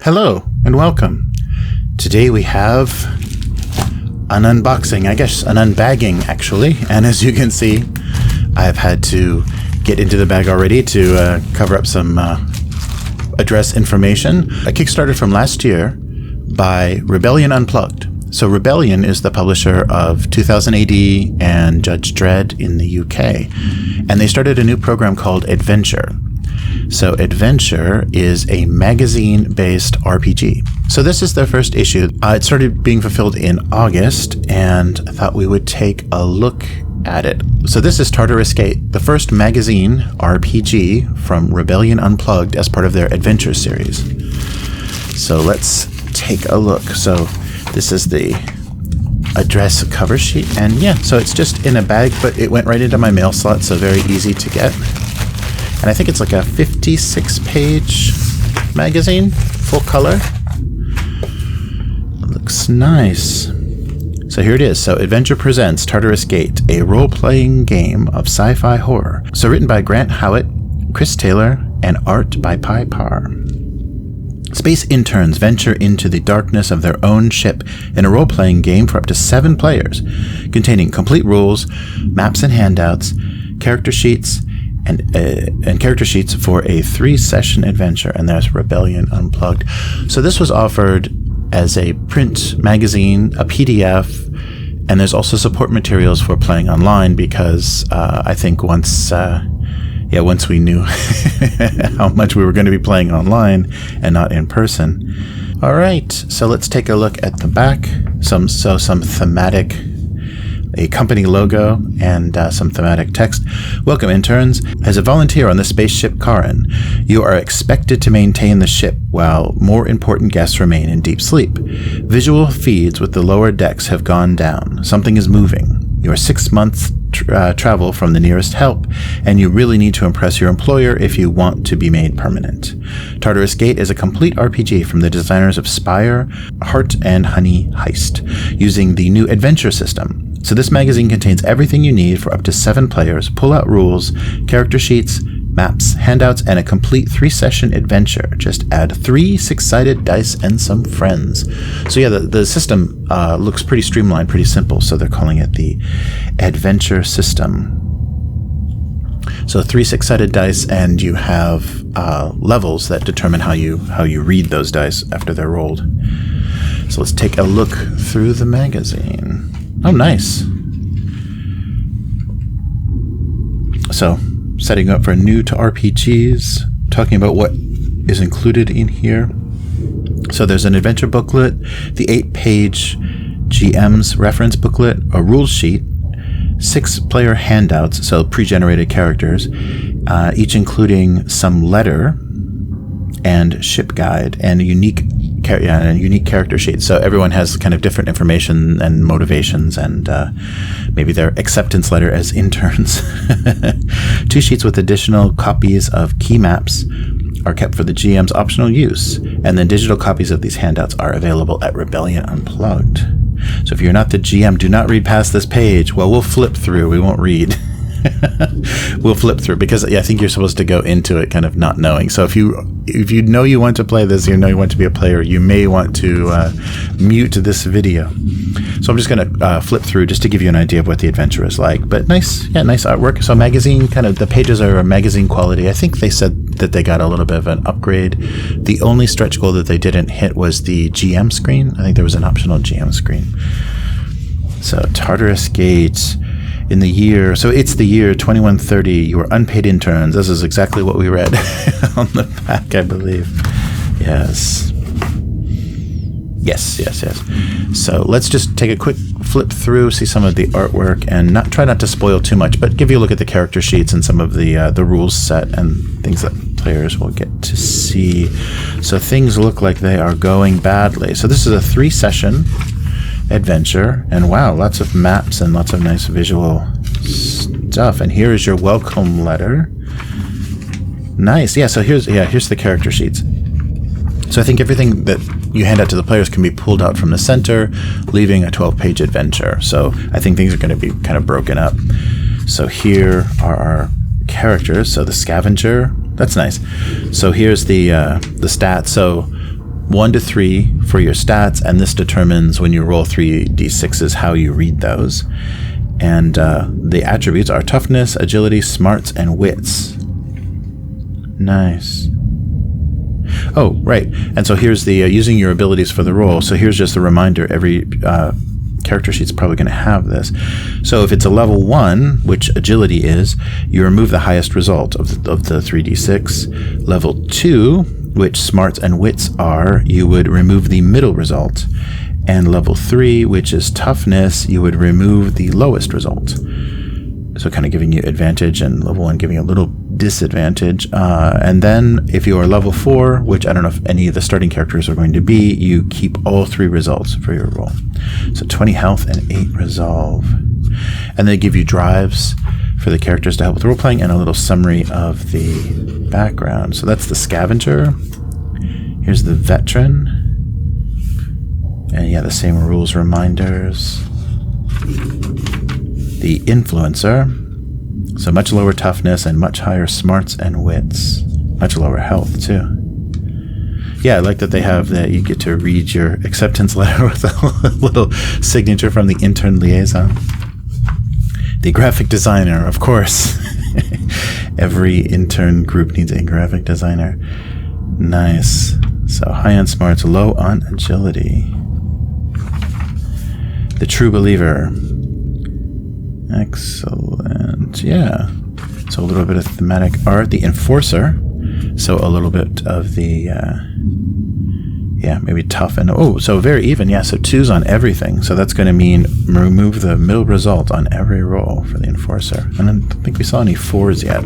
Hello and welcome. Today we have an unboxing, I guess an unbagging actually, and as you can see I've had to get into the bag already to cover up some address information. A Kickstarter from last year by Rebellion Unplugged. So Rebellion is the publisher of 2000 AD and Judge Dredd in the UK, and they started a new program called Adventure. So Adventure is a magazine-based RPG. So this is their first issue. It started being fulfilled in August, and I thought we would take a look at it. So this is Tartarus, the first magazine RPG from Rebellion Unplugged as part of their Adventure series. So let's take a look. So this is the address cover sheet, and yeah, so it's just in a bag, but it went right into my mail slot, so very easy to get. And I think it's like a 56-page magazine, full color. Looks nice. So here it is. So Adventure presents Tartarus Gate, a role-playing game of sci-fi horror. So written by Grant Howitt, Chris Taylor, and art by Pi Par. Space interns venture into the darkness of their own ship in a role-playing game for up to 7 players, containing complete rules, maps and handouts, character sheets, and character sheets for a 3-session adventure. And there's Rebellion Unplugged. So this was offered as a print magazine, a PDF, and there's also support materials for playing online because I think once we knew how much we were going to be playing online and not in person. All right, so let's take a look at the back. Some thematic, a company logo, and some thematic text. Welcome, interns. As a volunteer on the spaceship Karin, you are expected to maintain the ship while more important guests remain in deep sleep. Visual feeds with the lower decks have gone down. Something is moving. You are 6 months travel from the nearest help, and you really need to impress your employer if you want to be made permanent. Tartarus Gate is a complete RPG from the designers of Spire, Heart and Honey Heist, using the new adventure system. So this magazine contains everything you need for up to 7 players, pull-out rules, character sheets, maps, handouts, and a complete 3-session adventure. Just add 3 6-sided dice and some friends. So yeah, the system looks pretty streamlined, pretty simple, so they're calling it the adventure system. So 3 6-sided dice, and you have levels that determine how you read those dice after they're rolled. So let's take a look through the magazine. Oh, nice. So, setting up for new to RPGs, talking about what is included in here. So there's an adventure booklet, the 8-page GM's reference booklet, a rules sheet, 6 player handouts, so pre-generated characters, each including some letter and ship guide and a unique character sheet. So everyone has kind of different information and motivations, and maybe their acceptance letter as interns. 2 sheets with additional copies of key maps are kept for the GM's optional use, and then digital copies of these handouts are available at Rebellion Unplugged. So if you're not the GM, do not read past this page. Well, we'll flip through. We won't read. We'll flip through because I think you're supposed to go into it kind of not knowing. So if you know you want to play this, you know you want to be a player, you may want to mute this video. So I'm just going to flip through just to give you an idea of what the adventure is like. But nice artwork. So magazine, kind of the pages are magazine quality. I think they said that they got a little bit of an upgrade. The only stretch goal that they didn't hit was the GM screen. I think there was an optional GM screen. So Tartarus Gate. In the year, so it's the year 2130, you were unpaid interns. This is exactly what we read on the back, I believe. Yes. So let's just take a quick flip through, see some of the artwork, and try not to spoil too much, but give you a look at the character sheets and some of the rules set and things that players will get to see. So things look like they are going badly. So this is a 3-session adventure, and wow, lots of maps and lots of nice visual stuff. And here is your welcome letter. Nice. Yeah, so here's the character sheets. So I think everything that you hand out to the players can be pulled out from the center, leaving a 12-page adventure. So I think things are going to be kind of broken up. So here are our characters. So the scavenger, that's nice. So here's the stats. So 1 to 3 for your stats, and this determines when you roll 3d6s how you read those. And the attributes are toughness, agility, smarts, and wits. Nice. Oh, right. And so here's the using your abilities for the roll. So here's just a reminder. Every character sheet's probably going to have this. So if it's a level 1, which agility is, you remove the highest result of the 3d6. Level 2, which smarts and wits are, you would remove the middle result. And level 3, which is toughness, you would remove the lowest result. So kind of giving you advantage, and level 1 giving you a little disadvantage. And then if you are level 4, which I don't know if any of the starting characters are going to be, you keep all 3 results for your roll. So 20 health and 8 resolve. And they give you drives for the characters to help with role-playing and a little summary of the background. So that's the scavenger. Here's the veteran. And yeah, the same rules reminders. The influencer, so much lower toughness and much higher smarts and wits, much lower health too. Yeah, I like that they have that you get to read your acceptance letter with a little signature from the intern liaison. The graphic designer, of course. Every intern group needs a graphic designer. Nice. So high on smarts, low on agility. The true believer. Excellent. Yeah. So a little bit of thematic art. The enforcer. So a little bit of the, maybe tough and, so very even. Yeah, so 2s on everything. So that's going to mean remove the middle result on every roll for the enforcer. And I don't think we saw any 4s yet.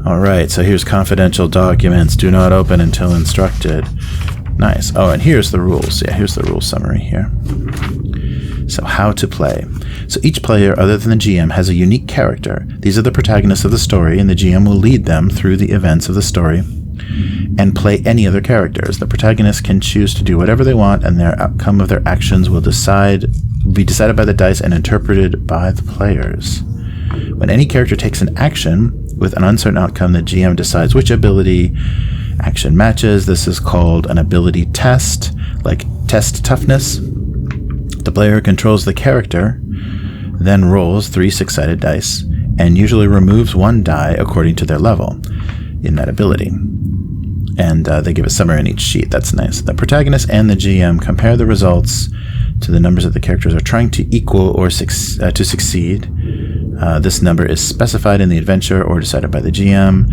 All right, so here's confidential documents. Do not open until instructed. Nice. Oh, and here's the rules. Yeah, here's the rule summary here. So how to play. So each player, other than the GM, has a unique character. These are the protagonists of the story, and the GM will lead them through the events of the story and play any other characters. The protagonists can choose to do whatever they want, and their outcome of their actions will be decided by the dice and interpreted by the players. When any character takes an action with an uncertain outcome, the GM decides which ability action matches. This is called an ability test, like test toughness. The player controls the character, then rolls 3 6-sided dice, and usually removes 1 die according to their level in that ability. And they give a summary on each sheet. That's nice. The protagonist and the GM compare the results to the numbers that the characters are trying to equal or to succeed. This number is specified in the adventure or decided by the GM,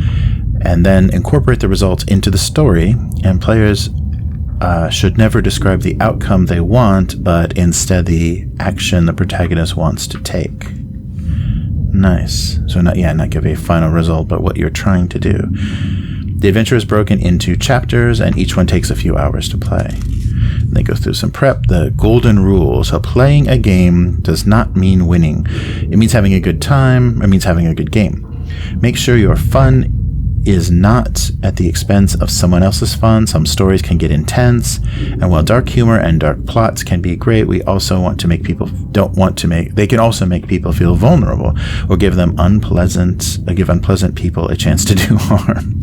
and then incorporate the results into the story, and players should never describe the outcome they want, but instead the action the protagonist wants to take. Nice. So not give a final result, but what you're trying to do. The adventure is broken into chapters, and each one takes a few hours to play. And they go through some prep. The golden rule. So playing a game does not mean winning. It means having a good time. It means having a good game. Make sure your fun is not at the expense of someone else's fun. Some stories can get intense, and while dark humor and dark plots can be great, we also want to make people they can also make people feel vulnerable or give unpleasant people a chance to do harm.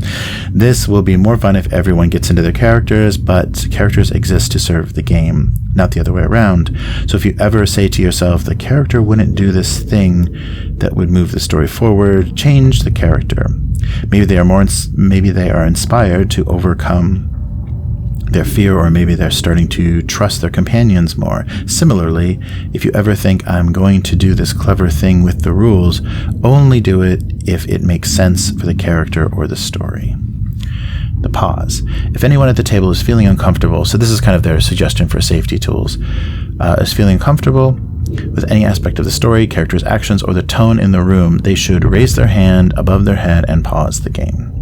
This will be more fun if everyone gets into their characters, but characters exist to serve the game, not the other way around. So if you ever say to yourself, the character wouldn't do this thing that would move the story forward, change the character. Maybe they are inspired to overcome their fear, or maybe they're starting to trust their companions more. Similarly, if you ever think, I'm going to do this clever thing with the rules, only do it if it makes sense for the character or the story. The pause. If anyone at the table is feeling uncomfortable, so this is kind of their suggestion for safety tools, is feeling uncomfortable with any aspect of the story, characters' actions, or the tone in the room, they should raise their hand above their head and pause the game.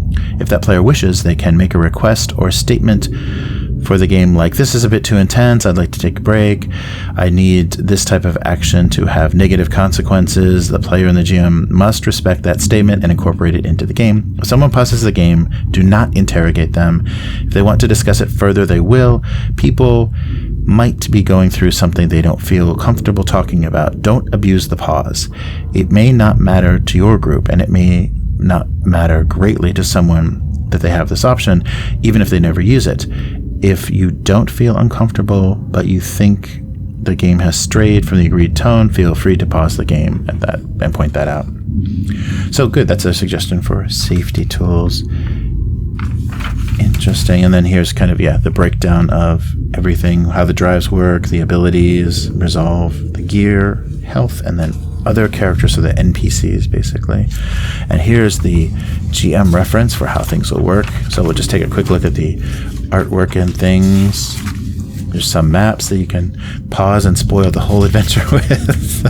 If that player wishes, they can make a request or statement for the game like, this is a bit too intense, I'd like to take a break, I need this type of action to have negative consequences. The player and the GM must respect that statement and incorporate it into the game. If someone pauses the game, do not interrogate them. If they want to discuss it further, they will. People might be going through something they don't feel comfortable talking about. Don't abuse the pause. It may not matter to your group, and it may not matter greatly to someone that they have this option, even if they never use it. If you don't feel uncomfortable, but you think the game has strayed from the agreed tone, feel free to pause the game at that and point that out. So good, that's a suggestion for safety tools. Interesting. And then here's kind of, the breakdown of everything, how the drives work, the abilities, resolve, the gear, health, and then other characters, so the NPCs basically. And here's the GM reference for how things will work. So we'll just take a quick look at the artwork and things. There's some maps that you can pause and spoil the whole adventure with.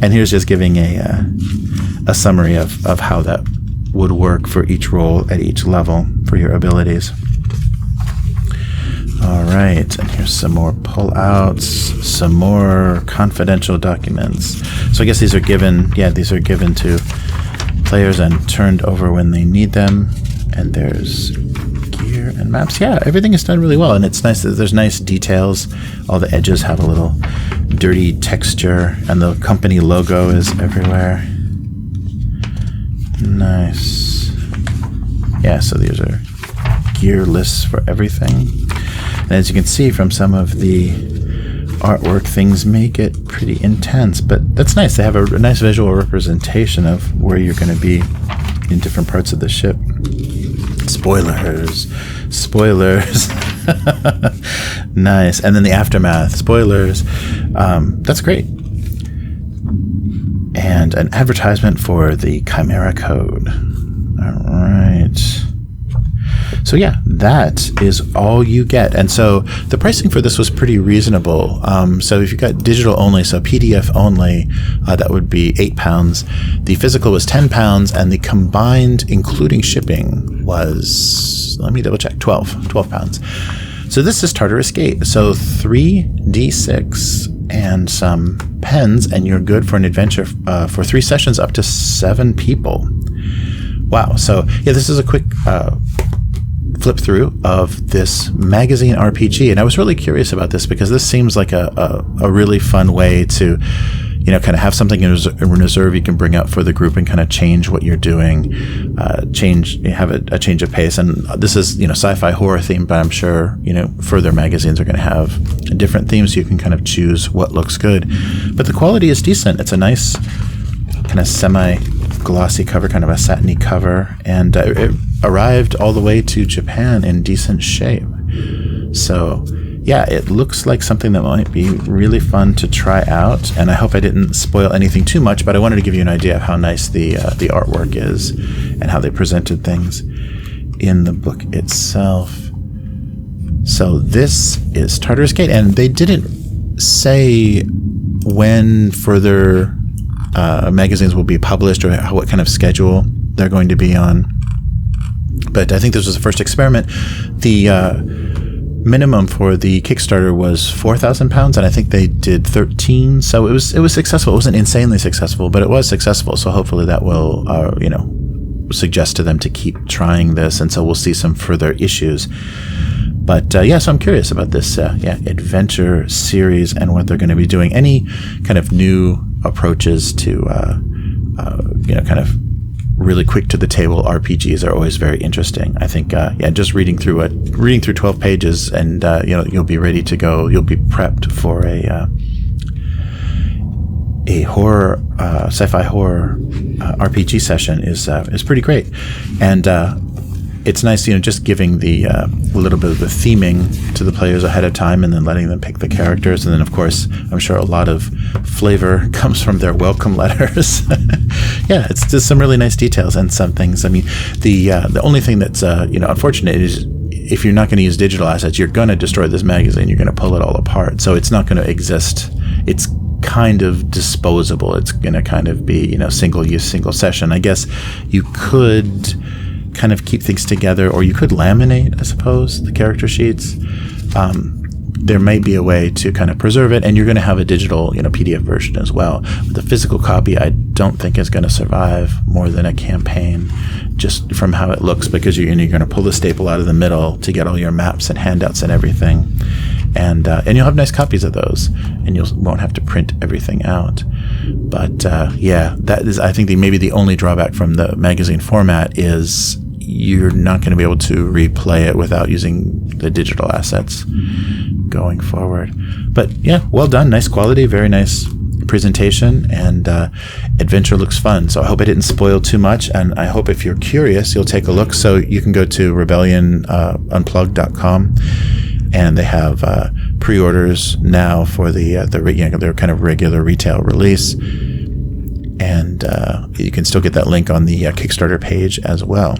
And here's just giving a summary of how that would work for each role at each level for your abilities. All right, and here's some more pull-outs, some more confidential documents. So I guess these are given to players and turned over when they need them. And there's gear and maps. Yeah, everything is done really well, and it's nice that there's nice details. All the edges have a little dirty texture, and the company logo is everywhere. Nice. Yeah, so these are gear lists for everything. And as you can see from some of the artwork, things make it pretty intense, but that's nice. They have a nice visual representation of where you're going to be in different parts of the ship. Spoilers. Nice. And then the aftermath. Spoilers. That's great. And an advertisement for the Chimera Code. All right. So yeah, that is all you get. And so the pricing for this was pretty reasonable. So if you got digital only, so PDF only, that would be £8. The physical was £10, and the combined, including shipping, was, let me double check, £12. So this is Tartarus Gate. So 3d6 and some pens, and you're good for an adventure for 3 sessions up to 7 people. Wow. So yeah, this is a quick flip through of this magazine RPG, and I was really curious about this because this seems like a really fun way to, kind of have something in reserve you can bring out for the group and kind of change what you're doing, have a change of pace. And this is, sci-fi horror themed, but I'm sure, further magazines are going to have different themes. You can kind of choose what looks good, but the quality is decent. It's a nice kind of semi-glossy cover, kind of a satiny cover, and it arrived all the way to Japan in decent shape. So yeah, it looks like something that might be really fun to try out, and I hope I didn't spoil anything too much, but I wanted to give you an idea of how nice the artwork is and how they presented things in the book itself. So this is Tartarus Gate, and they didn't say when further magazines will be published or what kind of schedule they're going to be on. But I think this was the first experiment. The minimum for the Kickstarter was £4,000, and I think they did 13. So it was successful. It wasn't insanely successful, but it was successful. So hopefully that will, suggest to them to keep trying this, and so we'll see some further issues. But so I'm curious about this adventure series and what they're going to be doing. Any kind of new approaches to kind of really quick to the table RPGs are always very interesting. I think just reading through 12 pages and you'll be ready to go. You'll be prepped for a horror sci-fi horror RPG session is pretty great. And it's nice, just giving the a little bit of the theming to the players ahead of time, and then letting them pick the characters. And then, of course, I'm sure a lot of flavor comes from their welcome letters. Yeah, it's just some really nice details and some things. I mean, the only thing that's unfortunate is if you're not going to use digital assets, you're going to destroy this magazine. You're going to pull it all apart, so it's not going to exist. It's kind of disposable. It's going to kind of be single use, single session. I guess you could kind of keep things together, or you could laminate, I suppose, the character sheets. There may be a way to kind of preserve it, and you're going to have a digital PDF version as well. But the physical copy I don't think is going to survive more than a campaign, just from how it looks, because you're going to pull the staple out of the middle to get all your maps and handouts and everything, and you'll have nice copies of those, and you won't have to print everything out. But that is, I think, maybe the only drawback from the magazine format is you're not going to be able to replay it without using the digital assets going forward. But yeah, well done. Nice quality, very nice presentation, and adventure looks fun. So I hope I didn't spoil too much, and I hope if you're curious, you'll take a look. So you can go to rebellionunplugged.com, and they have pre-orders now for their kind of regular retail release, and you can still get that link on the Kickstarter page as well.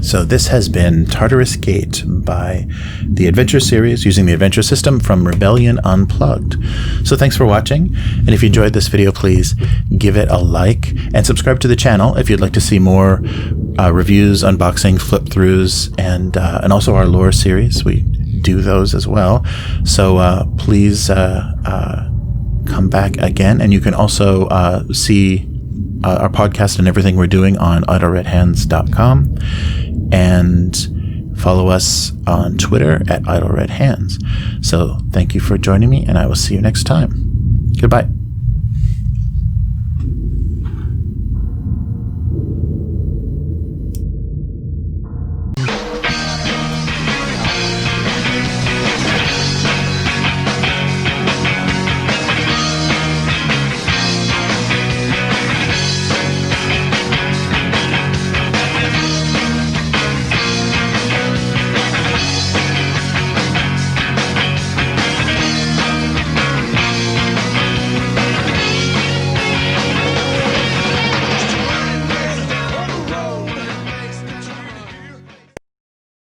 So this has been Tartarus Gate by the Adventure series using the Adventure system from Rebellion Unplugged. So thanks for watching, and if you enjoyed this video, please give it a like and subscribe to the channel if you'd like to see more reviews, unboxing, flip-throughs, and also our lore series. We do those as well. So please come back again, and you can also see our podcast and everything we're doing on idleredhands.com, and follow us on Twitter at idleredhands. So thank you for joining me, and I will see you next time. Goodbye.